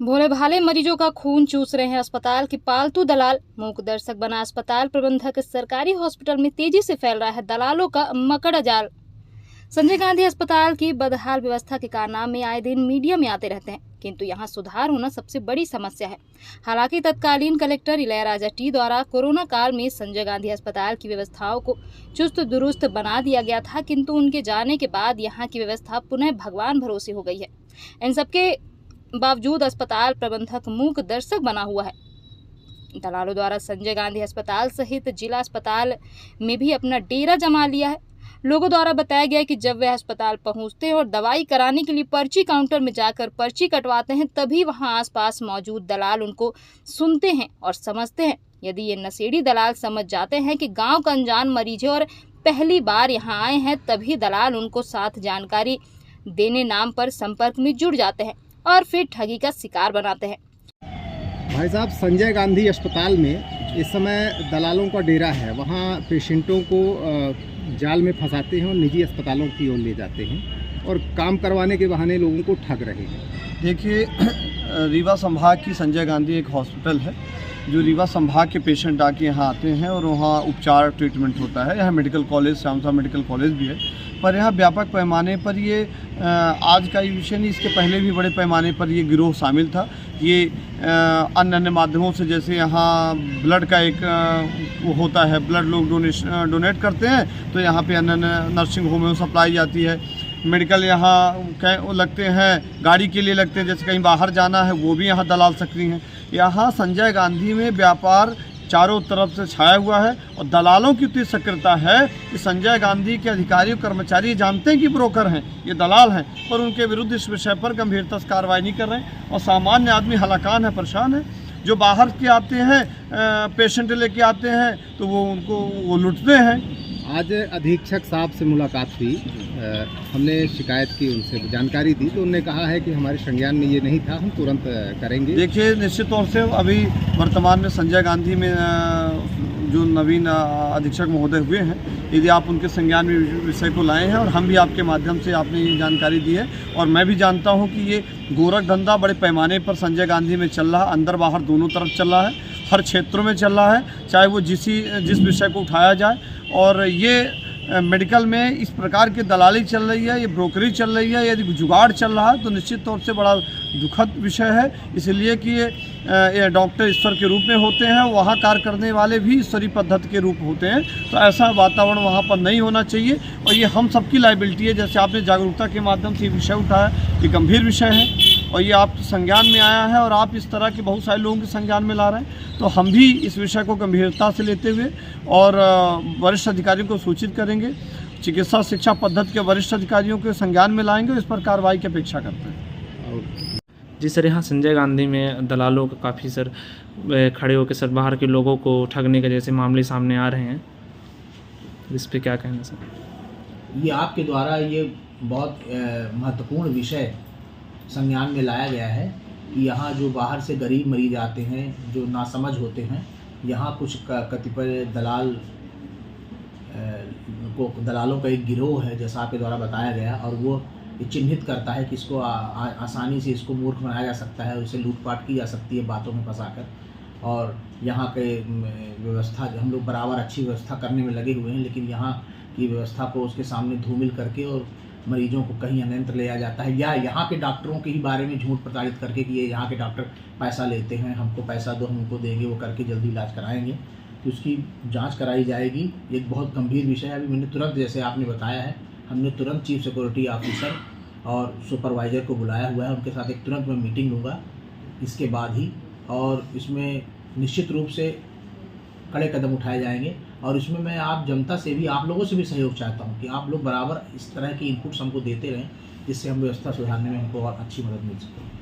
भोले भाले मरीजों का खून चूस रहे हैं अस्पताल के पालतू दलाल। मूक दर्शक बना अस्पताल प्रबंधक। सरकारी हॉस्पिटल में तेजी से फैल रहा है दलालों का मकड़ जाल। संजय गांधी अस्पताल की बदहाल व्यवस्था के कारनामे आए दिन मीडिया में आते रहते हैं, किंतु यहां सुधार होना सबसे बड़ी समस्या है। हालांकि तत्कालीन कलेक्टर इलैयाराजा टी द्वारा कोरोना काल में संजय गांधी अस्पताल की व्यवस्थाओं को चुस्त दुरुस्त बना दिया गया था, किंतु उनके जाने के बाद यहां की व्यवस्था पुनः भगवान भरोसे हो गई है। इन सबके बावजूद अस्पताल प्रबंधक मूक दर्शक बना हुआ है। दलालों द्वारा संजय गांधी अस्पताल सहित जिला अस्पताल में भी अपना डेरा जमा लिया है। लोगों द्वारा बताया गया कि जब वे अस्पताल पहुंचते हैं और दवाई कराने के लिए पर्ची काउंटर में जाकर पर्ची कटवाते हैं, तभी वहां आसपास मौजूद दलाल उनको सुनते हैं और समझते हैं। यदि ये नशेड़ी दलाल समझ जाते हैं कि गांव का अनजान मरीज है और पहली बार यहाँ आए हैं, तभी दलाल उनको साथ जानकारी देने नाम पर संपर्क में जुड़ जाते हैं और फिर ठगी का शिकार बनाते हैं। भाई साहब, संजय गांधी अस्पताल में इस समय दलालों का डेरा है। वहाँ पेशेंटों को जाल में फंसाते हैं और निजी अस्पतालों की ओर ले जाते हैं और काम करवाने के बहाने लोगों को ठग रहे हैं। देखिए, रीवा संभाग की संजय गांधी एक हॉस्पिटल है जो रीवा संभाग के पेशेंट आके यहाँ आते हैं और वहाँ उपचार ट्रीटमेंट होता है। यहाँ मेडिकल कॉलेज, श्यामसा मेडिकल कॉलेज भी है, पर यहाँ व्यापक पैमाने पर ये आज का ये विषय नहीं, इसके पहले भी बड़े पैमाने पर ये गिरोह शामिल था। ये अन्य अन्य माध्यमों से, जैसे यहाँ ब्लड का एक वो होता है, ब्लड लोग डोनेट करते हैं, तो यहाँ पे अन्य नर्सिंग होम में सप्लाई जाती है। मेडिकल यहाँ लगते हैं, गाड़ी के लिए लगते हैं, जैसे कहीं बाहर जाना है, वो भी यहाँ दलाल सक्रिय हैं। यहाँ संजय गांधी में व्यापार चारों तरफ से छाया हुआ है और दलालों की इतनी सक्रियता है कि संजय गांधी के अधिकारी और कर्मचारी जानते हैं कि ब्रोकर हैं, ये दलाल हैं, पर उनके विरुद्ध इस विषय पर गंभीरता से कार्रवाई नहीं कर रहे हैं। और सामान्य आदमी हलाकान है, परेशान है। जो बाहर के आते हैं, पेशेंट लेके आते हैं, तो वो लुटते हैं। आज अधीक्षक साहब से मुलाकात हुई, हमने शिकायत की, उनसे जानकारी दी, तो उन्होंने कहा है कि हमारे संज्ञान में ये नहीं था, हम तुरंत करेंगे। देखिए, निश्चित तौर से अभी वर्तमान में संजय गांधी में जो नवीन अधीक्षक महोदय हुए हैं, यदि आप उनके संज्ञान में विषय को लाए हैं और हम भी आपके माध्यम से आपने ये जानकारी दी है, और मैं भी जानता हूँ कि ये गोरख धंधा बड़े पैमाने पर संजय गांधी में चल रहा है, अंदर बाहर दोनों तरफ चल रहा है, हर क्षेत्रों में चल रहा है, चाहे वो जिस विषय को उठाया जाए। और ये मेडिकल में इस प्रकार की दलाली चल रही है, ये ब्रोकरी चल रही है, यदि जुगाड़ चल रहा है, तो निश्चित तौर से बड़ा दुखद विषय है। इसलिए कि ये डॉक्टर ईश्वर के रूप में होते हैं, वहाँ कार्य करने वाले भी ईश्वरीय पद्धति के रूप होते हैं, तो ऐसा वातावरण वहाँ पर नहीं होना चाहिए। और ये हम सबकी लायबिलिटी है। जैसे आपने जागरूकता के माध्यम से ये विषय उठाया, ये गंभीर विषय है और ये आप संज्ञान में आया है और आप इस तरह के बहुत सारे लोगों के संज्ञान में ला रहे हैं, तो हम भी इस विषय को गंभीरता से लेते हुए और वरिष्ठ अधिकारियों को सूचित करेंगे, चिकित्सा शिक्षा पद्धति के वरिष्ठ अधिकारियों के संज्ञान में लाएंगे, इस पर कार्रवाई की अपेक्षा करते हैं। जी सर, यहाँ संजय गांधी में दलालों का काफ़ी सर खड़े होकर सर बाहर के लोगों को ठगने के जैसे मामले सामने आ रहे हैं, इस पर क्या कहना सर? ये आपके द्वारा ये बहुत महत्वपूर्ण विषय संज्ञान में लाया गया है कि यहाँ जो बाहर से गरीब मरीज आते हैं, जो नासमझ होते हैं, यहाँ कुछ कतिपय दलालों का एक गिरोह है, जैसा आपके द्वारा बताया गया, और वो चिन्हित करता है कि इसको आसानी से इसको मूर्ख बनाया जा सकता है और इसे लूटपाट की जा सकती है बातों में फंसाकर। और यहाँ के व्यवस्था हम लोग बराबर अच्छी व्यवस्था करने में लगे हुए हैं, लेकिन यहाँ की व्यवस्था को उसके सामने धूमिल करके और मरीजों को कहीं अन्यत्र ले जाया जाता है, या यहाँ के डॉक्टरों के ही बारे में झूठ प्रचारित करके कि ये यहाँ के डॉक्टर पैसा लेते हैं, हमको पैसा दो, हम उनको देंगे, वो करके जल्दी इलाज कराएंगे, तो उसकी जांच कराई जाएगी। एक बहुत गंभीर विषय है। अभी मैंने तुरंत, जैसे आपने बताया है, हमने तुरंत चीफ सिक्योरिटी ऑफिसर और सुपरवाइज़र को बुलाया हुआ है, उनके साथ एक तुरंत मैं मीटिंग लूँगा इसके बाद ही, और इसमें निश्चित रूप से कड़े कदम उठाए जाएंगे। और इसमें मैं आप जनता से भी, आप लोगों से भी सहयोग चाहता हूं कि आप लोग बराबर इस तरह की इनपुट्स हमको देते रहें, जिससे हम व्यवस्था सुधारने में हमको और अच्छी मदद मिल सके।